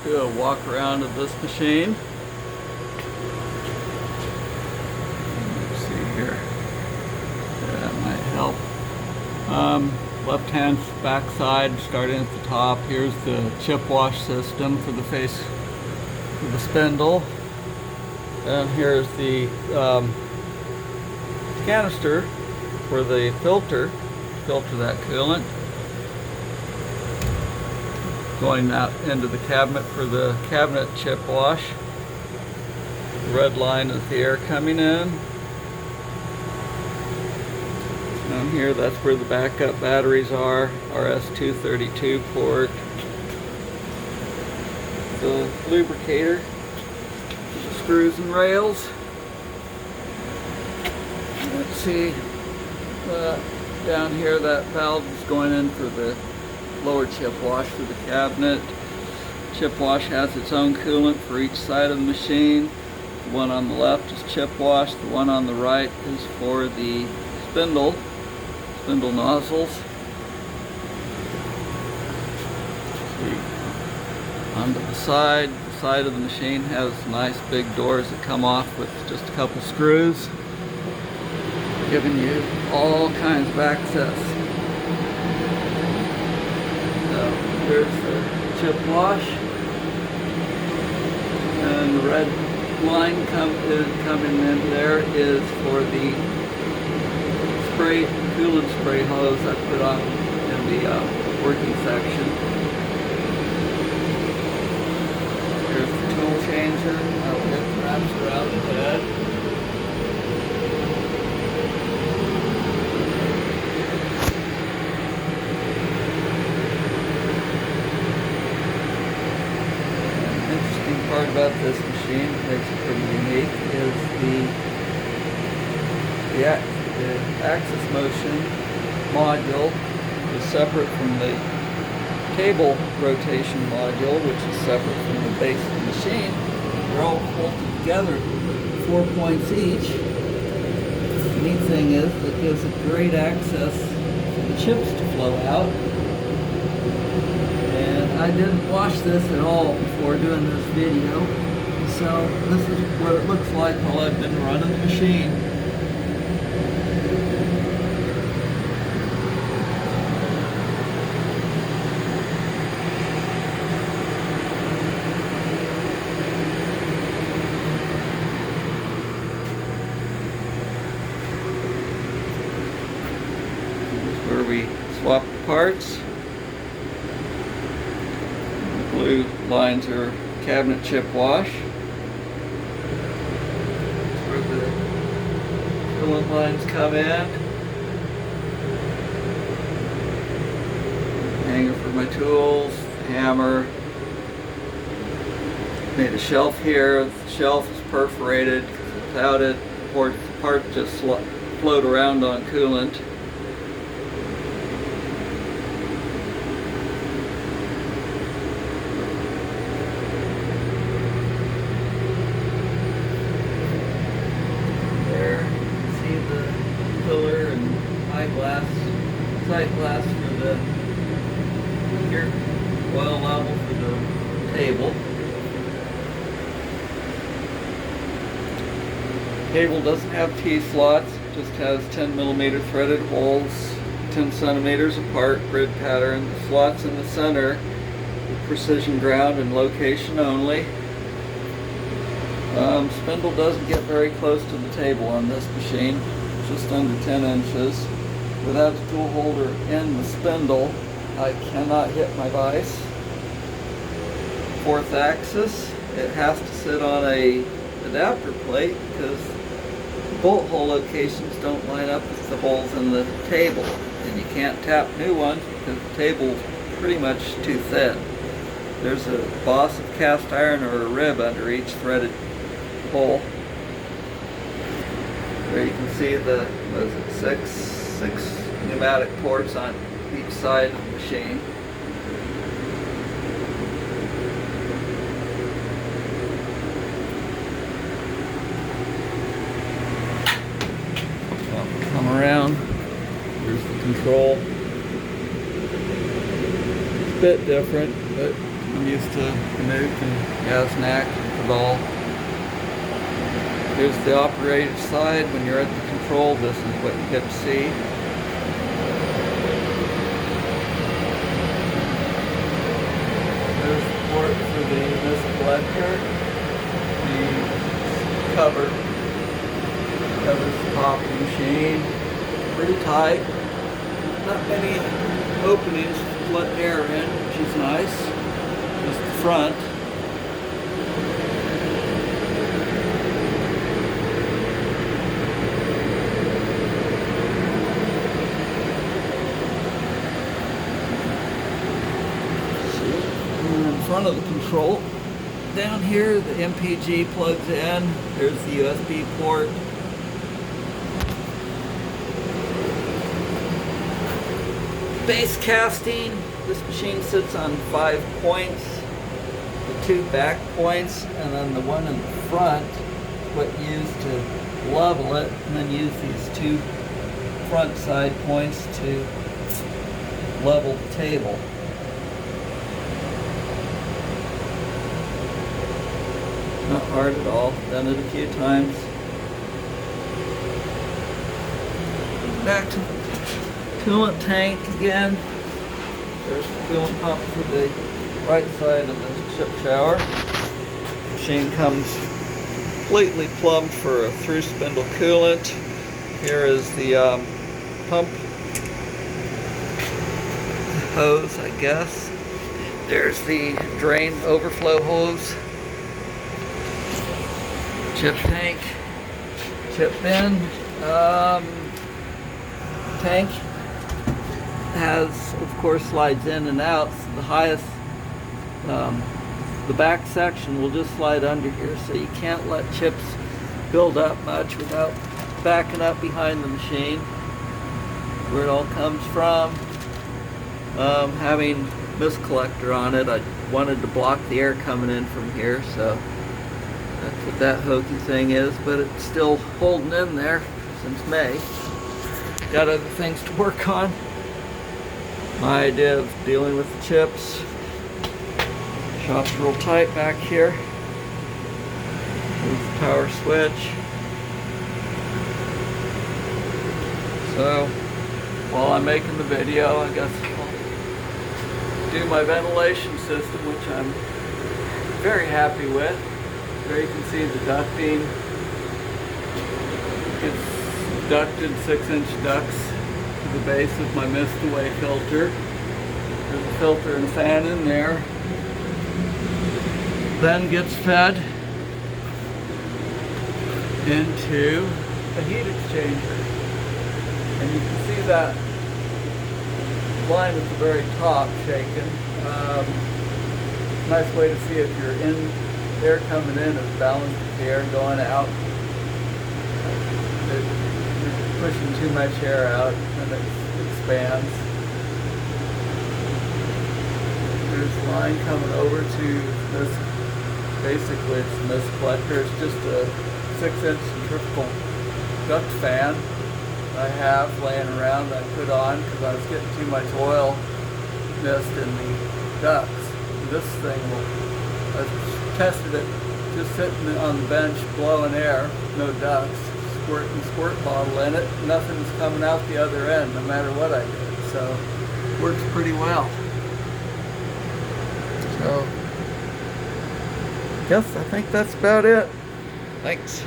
Do a walk around of this machine. Let's see here. That might help. Left hand back side, starting at the top. Here's the chip wash system for the face of the spindle. And here's the canister for the filter that coolant. Going out into the cabinet for the cabinet chip wash. The red line is the air coming in. Down here, that's where the backup batteries are. RS232 port. The lubricator, the screws and rails. Let's see, down here that valve is going in for the lower chip wash for the cabinet. Chip wash has its own coolant for each side of the machine. The one on the left is chip wash, the one on the right is for the spindle nozzles. See, onto the side of the machine has nice big doors that come off with just a couple screws, giving you all kinds of access. Here's the chip wash, and the red line coming in there is for the coolant spray hose I put on in the working section. Here's the tool changer. It wraps around the head. Part about this machine that makes it pretty unique is the axis motion module is separate from the table rotation module, which is separate from the base of the machine. They're all bolted together, 4 points each. The neat thing is it gives it great access for the chips to flow out. I didn't wash this at all before doing this video, so this is what it looks like while I've been running the machine. This is where we swap the parts. Blue lines are cabinet chip wash. That's where the coolant lines come in. Hanger for my tools, hammer. Made a shelf here. The shelf is perforated. Without it, the part just float around on coolant. Pillar and sight glass for the oil level for the table. Table doesn't have T-slots, just has 10mm threaded holes, 10 centimeters apart, grid pattern. The slots in the center, precision ground and location only. Spindle doesn't get very close to the table on this machine. Just under 10 inches. Without the tool holder in the spindle, I cannot hit my vise. Fourth axis, it has to sit on a adapter plate because the bolt hole locations don't line up with the holes in the table, and you can't tap new ones because the table's pretty much too thin. There's a boss of cast iron or a rib under each threaded hole. Where you can see the six pneumatic ports on each side of the machine. Come around. Here's the control. It's a bit different, but I'm used to Canute and Yaznak and Pedal. Here's the operator side. When you're at the control, this is what you get to see. There's the port for the mist collector. The cover covers the top of the machine. Pretty tight. Not many openings to let air in, which is nice. Just the front. In front of the control. Down here, the MPG plugs in. There's the USB port. Base casting. This machine sits on 5 points. The 2 back points, and then the one in the front, what you use to level it, and then use these 2 front side points to level the table. Not hard at all. Done it a few times. Back to the coolant tank again. There's the coolant pump for the right side of the chip shower. Machine comes completely plumbed for a through spindle coolant. Here is the pump hose, I guess. There's the drain overflow hose. Chip tank, chip bin. Tank has, of course, slides in and out. So the highest, the back section will just slide under here, so you can't let chips build up much without backing up behind the machine. Where it all comes from. Having mist collector on it, I wanted to block the air coming in from here, so that's what that hokey thing is, but it's still holding in there since May. Got other things to work on. My idea of dealing with the chips. Shop's real tight back here. There's the power switch. So, while I'm making the video, I guess I'll do my ventilation system, which I'm very happy with. There you can see the ducting. It's ducted 6-inch ducts to the base of my mist away filter. There's a filter and fan in there. Then gets fed into a heat exchanger. And you can see that line at the very top shaking. Nice way to see if you're in air coming in is balanced with the air going out. You're pushing too much air out and it expands. There's a line coming over to this. Basically, it's a mist collector. It's just a 6-inch centrifugal duct fan I have laying around that I put on because I was getting too much oil mist in the ducts. This thing will, I tested it just sitting on the bench blowing air, no ducts, squirting squirt bottle in it, nothing's coming out the other end no matter what I did. So works pretty well. So I think that's about it. Thanks.